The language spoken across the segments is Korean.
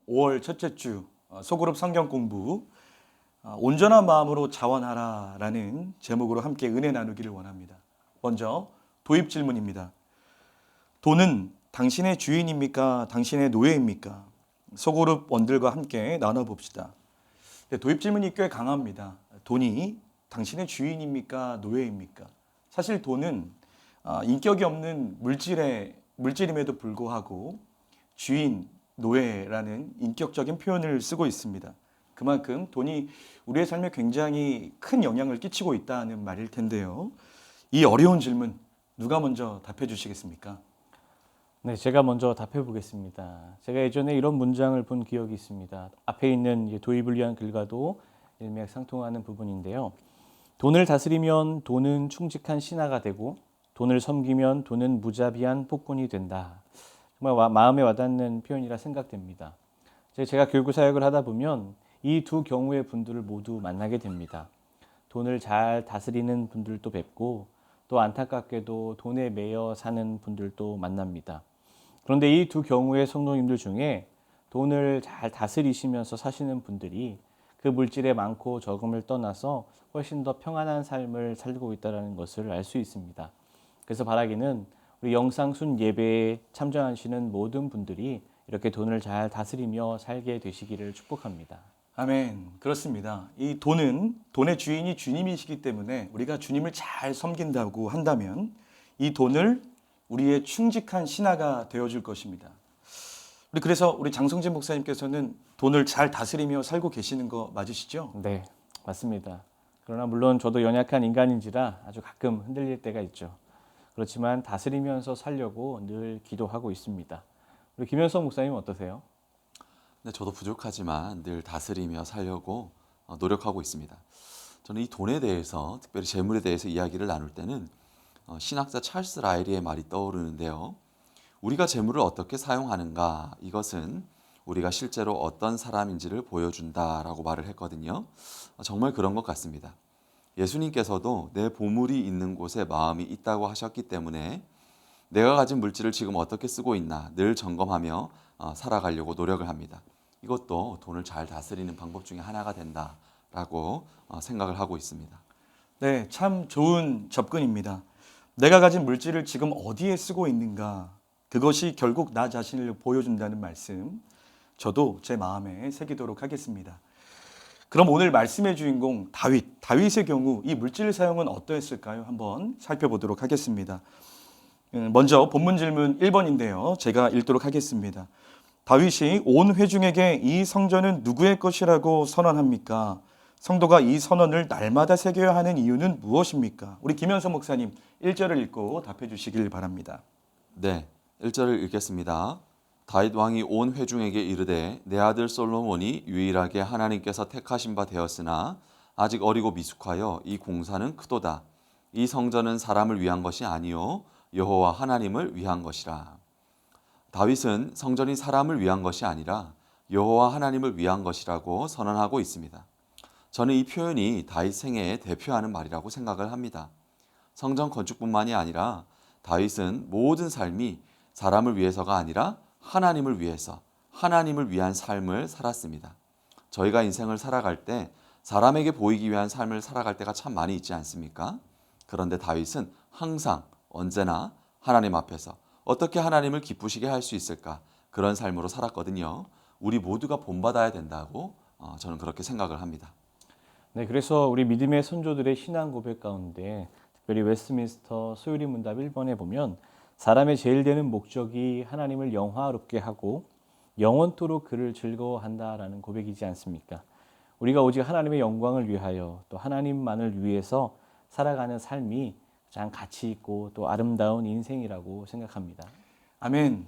5월 첫째 주 소그룹 성경 공부 온전한 마음으로 자원하라라는 제목으로 함께 은혜 나누기를 원합니다. 먼저 도입 질문입니다. 돈은 당신의 주인입니까? 당신의 노예입니까? 소그룹 원들과 함께 나눠봅시다. 도입 질문이 꽤 강합니다. 돈이 당신의 주인입니까? 노예입니까? 사실 돈은 인격이 없는 물질임에도 불구하고 주인, 노예라는 인격적인 표현을 쓰고 있습니다. 그만큼 돈이 우리의 삶에 굉장히 큰 영향을 끼치고 있다는 말일 텐데요. 이 어려운 질문 누가 먼저 답해 주시겠습니까? 네, 제가 먼저 답해 보겠습니다. 제가 예전에 이런 문장을 본 기억이 있습니다. 앞에 있는 도입을 위한 글과도 일맥상통하는 부분인데요. 돈을 다스리면 돈은 충직한 신하가 되고 돈을 섬기면 돈은 무자비한 폭군이 된다. 정말 마음에 와닿는 표현이라 생각됩니다. 제가 교육 사역을 하다 보면 이 두 경우의 분들을 모두 만나게 됩니다. 돈을 잘 다스리는 분들도 뵙고 또 안타깝게도 돈에 매여 사는 분들도 만납니다. 그런데 이 두 경우의 성도님들 중에 돈을 잘 다스리시면서 사시는 분들이 그 물질의 많고 적음을 떠나서 훨씬 더 평안한 삶을 살고 있다는 것을 알 수 있습니다. 그래서 바라기는 우리 영상순 예배에 참여하시는 모든 분들이 이렇게 돈을 잘 다스리며 살게 되시기를 축복합니다. 아멘. 그렇습니다. 이 돈은 돈의 주인이 주님이시기 때문에 우리가 주님을 잘 섬긴다고 한다면 이 돈을 우리의 충직한 신하가 되어줄 것입니다. 그래서 우리 장성진 목사님께서는 돈을 잘 다스리며 살고 계시는 거 맞으시죠? 네, 맞습니다. 그러나 물론 저도 연약한 인간인지라 아주 가끔 흔들릴 때가 있죠. 그렇지만 다스리면서 살려고 늘 기도하고 있습니다. 우리 김현성 목사님 어떠세요? 네, 저도 부족하지만 늘 다스리며 살려고 노력하고 있습니다. 저는 이 돈에 대해서, 특별히 재물에 대해서 이야기를 나눌 때는 신학자 찰스 라이리의 말이 떠오르는데요. 우리가 재물을 어떻게 사용하는가, 이것은 우리가 실제로 어떤 사람인지를 보여준다라고 말을 했거든요. 정말 그런 것 같습니다. 예수님께서도 내 보물이 있는 곳에 마음이 있다고 하셨기 때문에 내가 가진 물질을 지금 어떻게 쓰고 있나 늘 점검하며 살아가려고 노력을 합니다. 이것도 돈을 잘 다스리는 방법 중에 하나가 된다라고 생각을 하고 있습니다. 네, 참 좋은 접근입니다. 내가 가진 물질을 지금 어디에 쓰고 있는가, 그것이 결국 나 자신을 보여준다는 말씀, 저도 제 마음에 새기도록 하겠습니다. 그럼 오늘 말씀의 주인공 다윗의 경우 이 물질 사용은 어떠했을까요? 한번 살펴보도록 하겠습니다. 먼저 본문 질문 1번인데요. 제가 읽도록 하겠습니다. 다윗이 온 회중에게 이 성전은 누구의 것이라고 선언합니까? 성도가 이 선언을 날마다 새겨야 하는 이유는 무엇입니까? 우리 김현성 목사님 1절을 읽고 답해 주시길 바랍니다. 네, 1절을 읽겠습니다. 다윗 왕이 온 회중에게 이르되 내 아들 솔로몬이 유일하게 하나님께서 택하신 바 되었으나 아직 어리고 미숙하여 이 공사는 크도다. 이 성전은 사람을 위한 것이 아니요 여호와 하나님을 위한 것이라. 다윗은 성전이 사람을 위한 것이 아니라 여호와 하나님을 위한 것이라고 선언하고 있습니다. 저는 이 표현이 다윗 생애에 대표하는 말이라고 생각을 합니다. 성전 건축뿐만이 아니라 다윗은 모든 삶이 사람을 위해서가 아니라 하나님을 위해서, 하나님을 위한 삶을 살았습니다. 저희가 인생을 살아갈 때 사람에게 보이기 위한 삶을 살아갈 때가 참 많이 있지 않습니까? 그런데 다윗은 항상 언제나 하나님 앞에서 어떻게 하나님을 기쁘시게 할 수 있을까? 그런 삶으로 살았거든요. 우리 모두가 본받아야 된다고 저는 그렇게 생각을 합니다. 네, 그래서 우리 믿음의 선조들의 신앙 고백 가운데 특별히 웨스트민스터 소유리 문답 1번에 보면 사람의 제일 되는 목적이 하나님을 영화롭게 하고 영원토록 그를 즐거워한다라는 고백이지 않습니까? 우리가 오직 하나님의 영광을 위하여 또 하나님만을 위해서 살아가는 삶이 가장 가치 있고 또 아름다운 인생이라고 생각합니다. 아멘.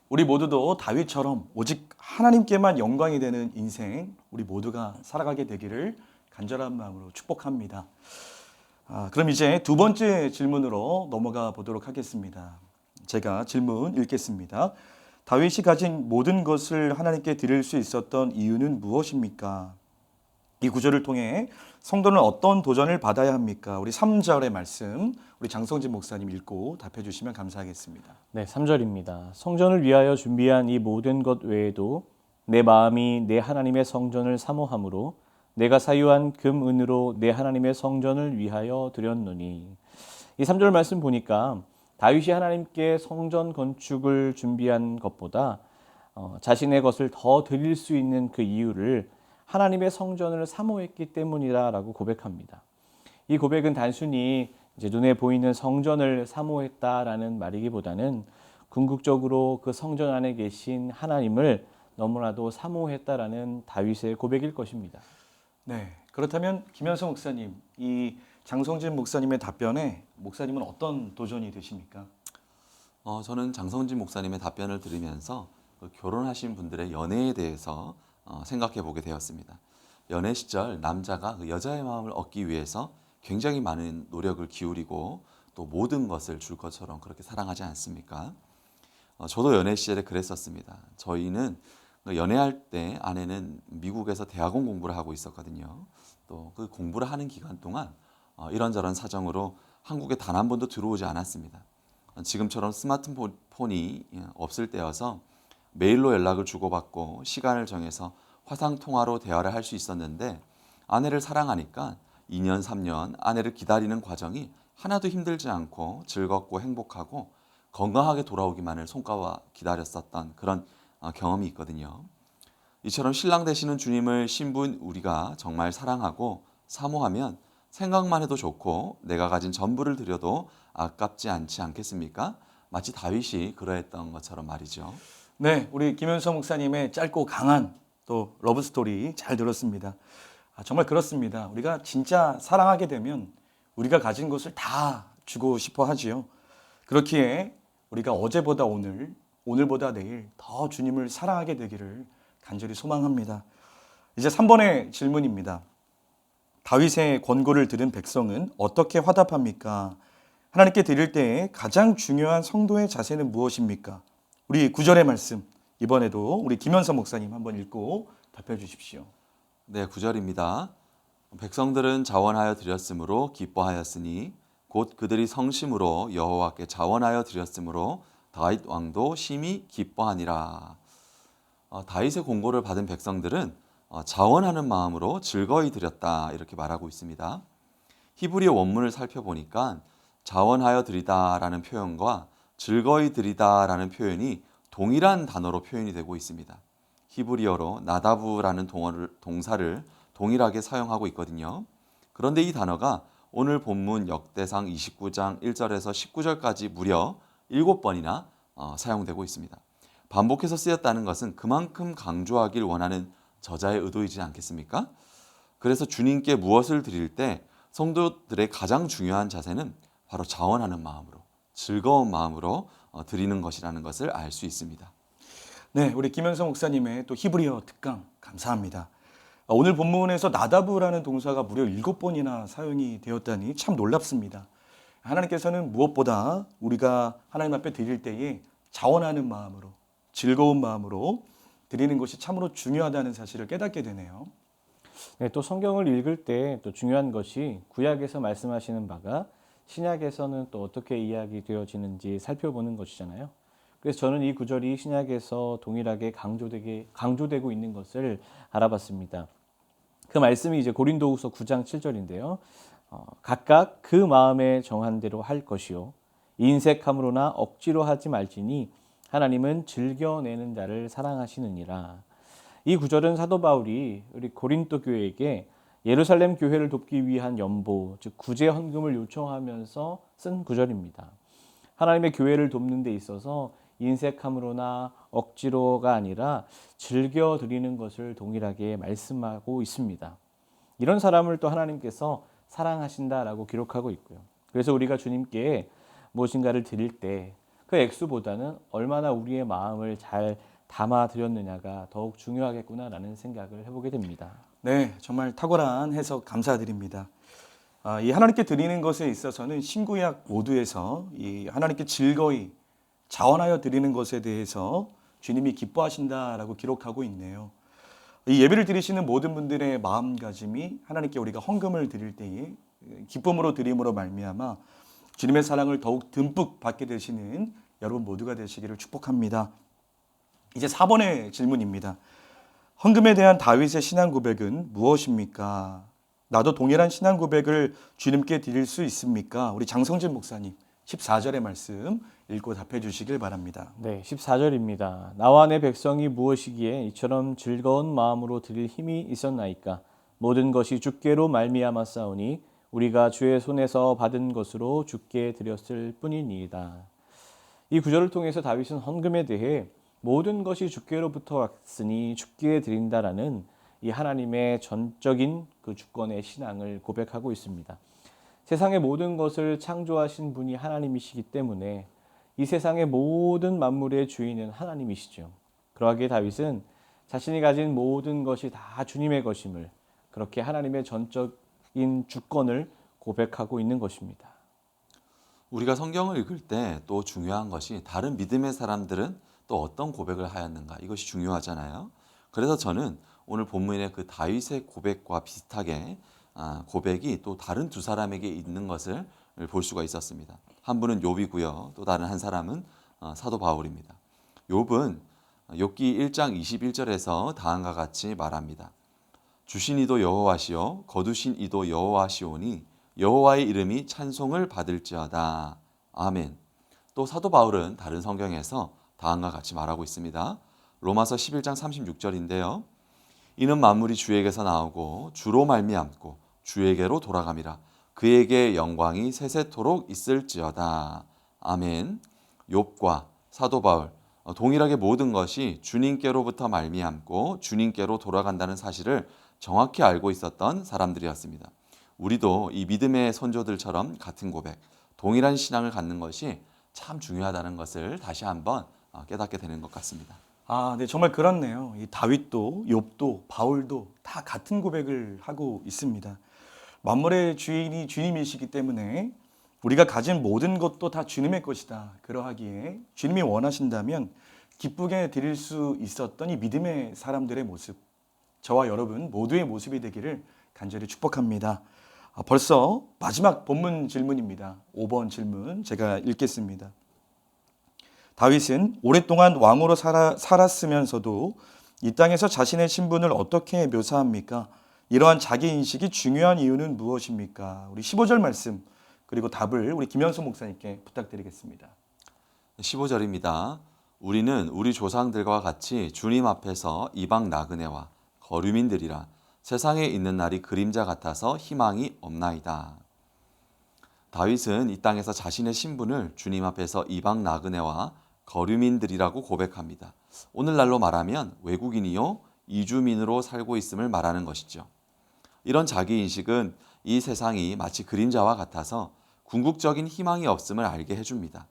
우리 모두도 다윗처럼 오직 하나님께만 영광이 되는 인생 우리 모두가 살아가게 되기를 간절한 마음으로 축복합니다. 그럼 이제 두 번째 질문으로 넘어가 보도록 하겠습니다. 제가 질문 읽겠습니다. 다윗이 가진 모든 것을 하나님께 드릴 수 있었던 이유는 무엇입니까? 이 구절을 통해 성도는 어떤 도전을 받아야 합니까? 우리 3절의 말씀 우리 장성진 목사님 읽고 답해 주시면 감사하겠습니다. 네, 3절입니다. 성전을 위하여 준비한 이 모든 것 외에도 내 마음이 내 하나님의 성전을 사모함으로 내가 사유한 금 은으로 내 하나님의 성전을 위하여 드렸노니. 이 3절 말씀 보니까 다윗이 하나님께 성전 건축을 준비한 것보다 자신의 것을 더 드릴 수 있는 그 이유를 하나님의 성전을 사모했기 때문이라고 고백합니다. 이 고백은 단순히 이제 눈에 보이는 성전을 사모했다라는 말이기보다는 궁극적으로 그 성전 안에 계신 하나님을 너무나도 사모했다라는 다윗의 고백일 것입니다. 네, 그렇다면 김현성 목사님, 이 장성진 목사님의 답변에 목사님은 어떤 도전이 되십니까? 저는 장성진 목사님의 답변을 들으면서 그 결혼하신 분들의 연애에 대해서 생각해 보게 되었습니다. 연애 시절 남자가 그 여자의 마음을 얻기 위해서 굉장히 많은 노력을 기울이고 또 모든 것을 줄 것처럼 그렇게 사랑하지 않습니까? 저도 연애 시절에 그랬었습니다. 저희는 연애할 때 아내는 미국에서 대학원 공부를 하고 있었거든요. 또 그 공부를 하는 기간 동안 이런저런 사정으로 한국에 단 한 번도 들어오지 않았습니다. 지금처럼 스마트폰이 없을 때여서 메일로 연락을 주고받고 시간을 정해서 화상통화로 대화를 할 수 있었는데 아내를 사랑하니까 2년, 3년 아내를 기다리는 과정이 하나도 힘들지 않고 즐겁고 행복하고 건강하게 돌아오기만을 손꼽아 기다렸었던 그런 경험이 있거든요. 이처럼 신랑 되시는 주님을 신부인 우리가 정말 사랑하고 사모하면 생각만 해도 좋고 내가 가진 전부를 드려도 아깝지 않지 않겠습니까? 마치 다윗이 그러했던 것처럼 말이죠. 네, 우리 김현성 목사님의 짧고 강한 또 러브 스토리 잘 들었습니다. 정말 그렇습니다. 우리가 진짜 사랑하게 되면 우리가 가진 것을 다 주고 싶어 하지요. 그렇기에 우리가 어제보다 오늘, 오늘보다 내일 더 주님을 사랑하게 되기를 간절히 소망합니다. 이제 3번의 질문입니다. 다윗의 권고를 들은 백성은 어떻게 화답합니까? 하나님께 드릴 때에 가장 중요한 성도의 자세는 무엇입니까? 우리 9절의 말씀 이번에도 우리 김현서 목사님 한번 읽고 답해 주십시오. 네, 9절입니다. 백성들은 자원하여 드렸으므로 기뻐하였으니 곧 그들이 성심으로 여호와께 자원하여 드렸으므로 다윗 왕도 심히 기뻐하니라. 다윗의 공고를 받은 백성들은 자원하는 마음으로 즐거이 드렸다 이렇게 말하고 있습니다. 히브리어 원문을 살펴보니까 자원하여 드리다라는 표현과 즐거이 드리다라는 표현이 동일한 단어로 표현이 되고 있습니다. 히브리어로 나다브라는 동사를 동일하게 사용하고 있거든요. 그런데 이 단어가 오늘 본문 역대상 29장 1절에서 19절까지 무려 7번이나 사용되고 있습니다. 반복해서 쓰였다는 것은 그만큼 강조하길 원하는 저자의 의도이지 않겠습니까? 그래서 주님께 무엇을 드릴 때 성도들의 가장 중요한 자세는 바로 자원하는 마음으로, 즐거운 마음으로 드리는 것이라는 것을 알 수 있습니다. 네, 우리 김현성 목사님의 또 히브리어 특강 감사합니다. 오늘 본문에서 나다브라는 동사가 무려 7번이나 사용이 되었다니 참 놀랍습니다. 하나님께서는 무엇보다 우리가 하나님 앞에 드릴 때에 자원하는 마음으로, 즐거운 마음으로 드리는 것이 참으로 중요하다는 사실을 깨닫게 되네요. 네, 또 성경을 읽을 때 또 중요한 것이 구약에서 말씀하시는 바가 신약에서는 또 어떻게 이야기되어지는지 살펴보는 것이잖아요. 그래서 저는 이 구절이 신약에서 동일하게 강조되고 있는 것을 알아봤습니다. 그 말씀이 이제 고린도후서 9장 7절인데요. 각각 그 마음에 정한 대로 할 것이요 인색함으로나 억지로 하지 말지니 하나님은 즐겨내는 자를 사랑하시느니라. 이 구절은 사도 바울이 우리 고린도 교회에게 예루살렘 교회를 돕기 위한 연보, 즉 구제 헌금을 요청하면서 쓴 구절입니다. 하나님의 교회를 돕는 데 있어서 인색함으로나 억지로가 아니라 즐겨 드리는 것을 동일하게 말씀하고 있습니다. 이런 사람을 또 하나님께서 사랑하신다라고 기록하고 있고요. 그래서 우리가 주님께 무엇인가를 드릴 때 그 액수보다는 얼마나 우리의 마음을 잘 담아 드렸느냐가 더욱 중요하겠구나라는 생각을 해보게 됩니다. 네, 정말 탁월한 해석 감사드립니다. 이 하나님께 드리는 것에 있어서는 신구약 모두에서 이 하나님께 즐거이 자원하여 드리는 것에 대해서 주님이 기뻐하신다라고 기록하고 있네요. 이 예배를 드리시는 모든 분들의 마음가짐이 하나님께 우리가 헌금을 드릴 때에 기쁨으로 드림으로 말미암아 주님의 사랑을 더욱 듬뿍 받게 되시는 여러분 모두가 되시기를 축복합니다. 이제 4번의 질문입니다. 헌금에 대한 다윗의 신앙 고백은 무엇입니까? 나도 동일한 신앙 고백을 주님께 드릴 수 있습니까? 우리 장성진 목사님 14절의 말씀 읽고 답해 주시길 바랍니다. 네, 14절입니다. 나와 내 백성이 무엇이기에 이처럼 즐거운 마음으로 드릴 힘이 있었나이까? 모든 것이 주께로 말미암아 싸우니 우리가 주의 손에서 받은 것으로 주께 드렸을 뿐이니이다. 이 구절을 통해서 다윗은 헌금에 대해 모든 것이 주께로부터 왔으니 주께 드린다라는 이 하나님의 전적인 그 주권의 신앙을 고백하고 있습니다. 세상의 모든 것을 창조하신 분이 하나님이시기 때문에 이 세상의 모든 만물의 주인은 하나님이시죠. 그러하기에 다윗은 자신이 가진 모든 것이 다 주님의 것임을, 그렇게 하나님의 전적인 주권을 고백하고 있는 것입니다. 우리가 성경을 읽을 때 또 중요한 것이 다른 믿음의 사람들은 또 어떤 고백을 하였는가, 이것이 중요하잖아요. 그래서 저는 오늘 본문의 그 다윗의 고백과 비슷하게 고백이 또 다른 두 사람에게 있는 것을 볼 수가 있었습니다. 한 분은 욥이고요. 또 다른 한 사람은 사도 바울입니다. 욥은 욥기 1장 21절에서 다음과 같이 말합니다. 주신 이도 여호와시요 거두신 이도 여호와시오니 여호와의 이름이 찬송을 받을지어다. 아멘. 또 사도 바울은 다른 성경에서 다음과 같이 말하고 있습니다. 로마서 11장 36절인데요. 이는 만물이 주에게서 나오고 주로 말미암고 주에게로 돌아감이라. 그에게 영광이 세세토록 있을지어다. 아멘. 욥과 사도 바울 동일하게 모든 것이 주님께로부터 말미암고 주님께로 돌아간다는 사실을 정확히 알고 있었던 사람들이었습니다. 우리도 이 믿음의 선조들처럼 같은 고백, 동일한 신앙을 갖는 것이 참 중요하다는 것을 다시 한번 깨닫게 되는 것 같습니다. 네, 정말 그렇네요. 이 다윗도 욥도 바울도 다 같은 고백을 하고 있습니다. 만물의 주인이 주님이시기 때문에 우리가 가진 모든 것도 다 주님의 것이다. 그러하기에 주님이 원하신다면 기쁘게 드릴 수 있었던 이 믿음의 사람들의 모습, 저와 여러분 모두의 모습이 되기를 간절히 축복합니다. 벌써 마지막 본문 질문입니다. 5번 질문 제가 읽겠습니다. 다윗은 오랫동안 왕으로 살았으면서도 이 땅에서 자신의 신분을 어떻게 묘사합니까? 이러한 자기인식이 중요한 이유는 무엇입니까? 우리 15절 말씀 그리고 답을 우리 김현수 목사님께 부탁드리겠습니다. 15절입니다. 우리는 우리 조상들과 같이 주님 앞에서 이방 나그네와 거류민들이라 세상에 있는 날이 그림자 같아서 희망이 없나이다. 다윗은 이 땅에서 자신의 신분을 주님 앞에서 이방 나그네와 거류민들이라고 고백합니다. 오늘날로 말하면 외국인이요 이주민으로 살고 있음을 말하는 것이죠. 이런 자기인식은 이 세상이 마치 그림자와 같아서 궁극적인 희망이 없음을 알게 해줍니다.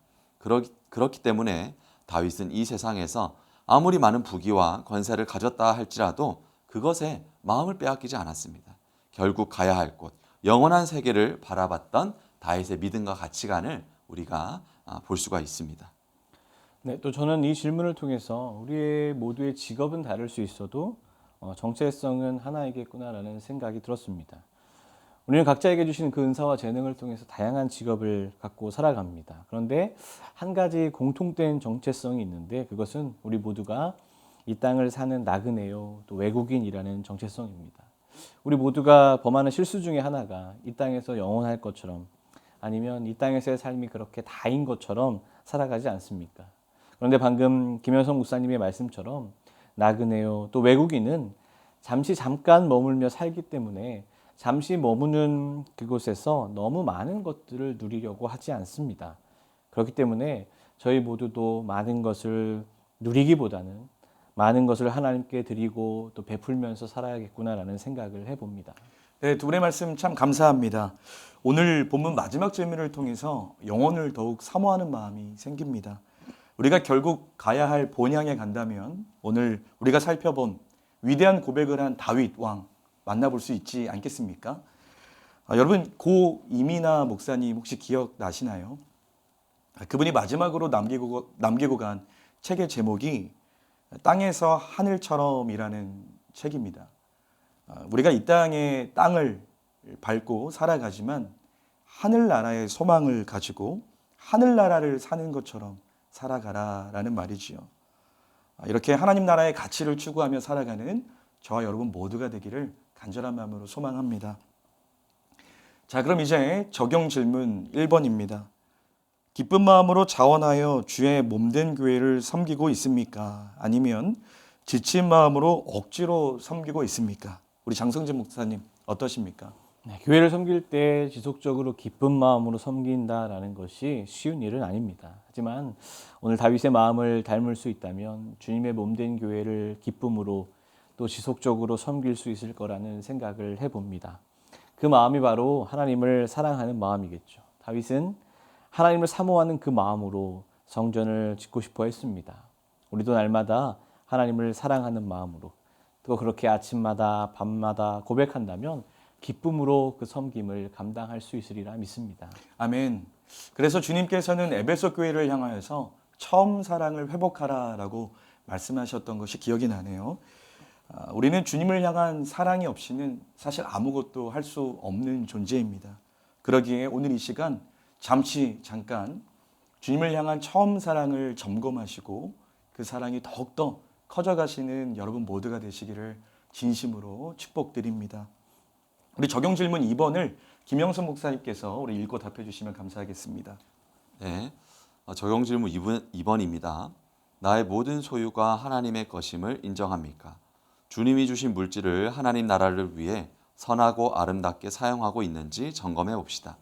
그렇기 때문에 다윗은 이 세상에서 아무리 많은 부귀와 권세를 가졌다 할지라도 그것에 마음을 빼앗기지 않았습니다. 결국 가야 할 곳, 영원한 세계를 바라봤던 다윗의 믿음과 가치관을 우리가 볼 수가 있습니다. 네, 또 저는 이 질문을 통해서 우리의 모두의 직업은 다를 수 있어도 정체성은 하나이겠구나라는 생각이 들었습니다. 우리는 각자에게 주신 그 은사와 재능을 통해서 다양한 직업을 갖고 살아갑니다. 그런데 한 가지 공통된 정체성이 있는데 그것은 우리 모두가 이 땅을 사는 나그네요, 또 외국인이라는 정체성입니다. 우리 모두가 범하는 실수 중에 하나가 이 땅에서 영원할 것처럼 아니면 이 땅에서의 삶이 그렇게 다인 것처럼 살아가지 않습니까? 그런데 방금 김현성 목사님의 말씀처럼 나그네요, 또 외국인은 잠깐 머물며 살기 때문에 잠시 머무는 그곳에서 너무 많은 것들을 누리려고 하지 않습니다. 그렇기 때문에 저희 모두도 많은 것을 누리기보다는 많은 것을 하나님께 드리고 또 베풀면서 살아야겠구나라는 생각을 해봅니다. 네, 두 분의 말씀 참 감사합니다. 오늘 본문 마지막 질문을 통해서 영혼을 더욱 사모하는 마음이 생깁니다. 우리가 결국 가야 할 본향에 간다면 오늘 우리가 살펴본 위대한 고백을 한 다윗 왕 만나볼 수 있지 않겠습니까? 여러분 고 이민아 목사님 혹시 기억나시나요? 그분이 마지막으로 남기고 간 책의 제목이 땅에서 하늘처럼이라는 책입니다. 우리가 이 땅의 땅을 밟고 살아가지만 하늘나라의 소망을 가지고 하늘나라를 사는 것처럼 살아가라라는 말이지요. 이렇게 하나님 나라의 가치를 추구하며 살아가는 저와 여러분 모두가 되기를 간절한 마음으로 소망합니다. 자, 그럼 이제 적용 질문 1번입니다. 기쁜 마음으로 자원하여 주의 몸된 교회를 섬기고 있습니까? 아니면 지친 마음으로 억지로 섬기고 있습니까? 우리 장성진 목사님 어떠십니까? 네, 교회를 섬길 때 지속적으로 기쁜 마음으로 섬긴다라는 것이 쉬운 일은 아닙니다. 하지만 오늘 다윗의 마음을 닮을 수 있다면 주님의 몸된 교회를 기쁨으로 또 지속적으로 섬길 수 있을 거라는 생각을 해봅니다. 그 마음이 바로 하나님을 사랑하는 마음이겠죠. 다윗은 하나님을 사모하는 그 마음으로 성전을 짓고 싶어 했습니다. 우리도 날마다 하나님을 사랑하는 마음으로 또 그렇게 아침마다 밤마다 고백한다면 기쁨으로 그 섬김을 감당할 수 있으리라 믿습니다. 아멘. 그래서 주님께서는 에베소 교회를 향하여서 처음 사랑을 회복하라라고 말씀하셨던 것이 기억이 나네요. 우리는 주님을 향한 사랑이 없이는 사실 아무것도 할 수 없는 존재입니다. 그러기에 오늘 이 시간 잠깐 주님을 향한 처음 사랑을 점검하시고 그 사랑이 더욱더 커져가시는 여러분 모두가 되시기를 진심으로 축복드립니다. 우리 적용 질문 2번을 김영선 목사님께서 우리 읽고 답해 주시면 감사하겠습니다. 네, 적용 질문 2번입니다. 나의 모든 소유가 하나님의 것임을 인정합니까? 주님이 주신 물질을 하나님 나라를 위해 선하고 아름답게 사용하고 있는지 점검해 봅시다.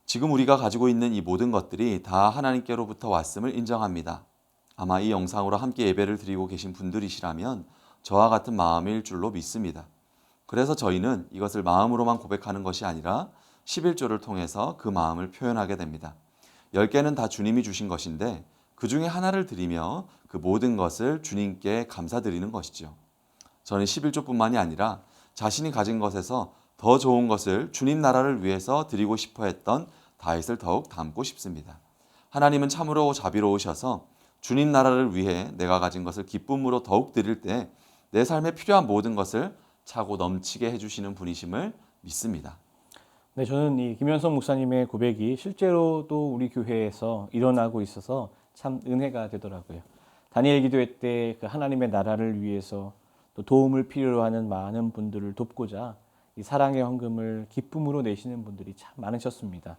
지금 우리가 가지고 있는 이 모든 것들이 다 하나님께로부터 왔음을 인정합니다. 아마 이 영상으로 함께 예배를 드리고 계신 분들이시라면 저와 같은 마음일 줄로 믿습니다. 그래서 저희는 이것을 마음으로만 고백하는 것이 아니라 11조를 통해서 그 마음을 표현하게 됩니다. 10개는 다 주님이 주신 것인데 그 중에 하나를 드리며 그 모든 것을 주님께 감사드리는 것이죠. 저는 11조뿐만이 아니라 자신이 가진 것에서 더 좋은 것을 주님 나라를 위해서 드리고 싶어 했던 다윗을 더욱 닮고 싶습니다. 하나님은 참으로 자비로우셔서 주님 나라를 위해 내가 가진 것을 기쁨으로 더욱 드릴 때 내 삶에 필요한 모든 것을 차고 넘치게 해주시는 분이심을 믿습니다. 네, 저는 이 김현성 목사님의 고백이 실제로도 우리 교회에서 일어나고 있어서 참 은혜가 되더라고요. 다니엘 기도회 때 그 하나님의 나라를 위해서 또 도움을 필요로 하는 많은 분들을 돕고자 이 사랑의 헌금을 기쁨으로 내시는 분들이 참 많으셨습니다.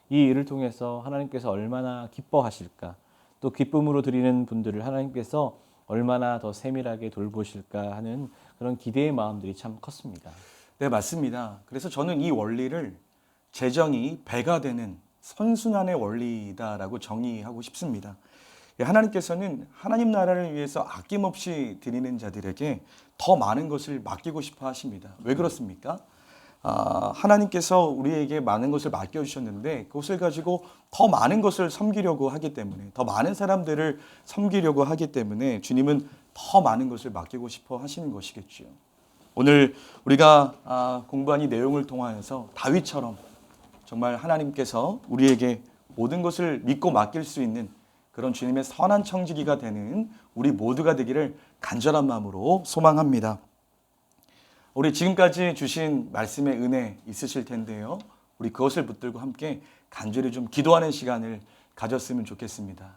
이 일을 통해서 하나님께서 얼마나 기뻐하실까, 또 기쁨으로 드리는 분들을 하나님께서 얼마나 더 세밀하게 돌보실까 하는 그런 기대의 마음들이 참 컸습니다. 네, 맞습니다. 그래서 저는 이 원리를 재정이 배가 되는 선순환의 원리다라고 정의하고 싶습니다. 하나님께서는 하나님 나라를 위해서 아낌없이 드리는 자들에게 더 많은 것을 맡기고 싶어 하십니다. 왜 그렇습니까? 하나님께서 우리에게 많은 것을 맡겨주셨는데 그것을 가지고 더 많은 것을 섬기려고 하기 때문에, 더 많은 사람들을 섬기려고 하기 때문에 주님은 더 많은 것을 맡기고 싶어 하시는 것이겠죠. 오늘 우리가 공부한 이 내용을 통하여서 다윗처럼 정말 하나님께서 우리에게 모든 것을 믿고 맡길 수 있는 그런 주님의 선한 청지기가 되는 우리 모두가 되기를 간절한 마음으로 소망합니다. 우리 지금까지 주신 말씀의 은혜 있으실 텐데요. 우리 그것을 붙들고 함께 간절히 좀 기도하는 시간을 가졌으면 좋겠습니다.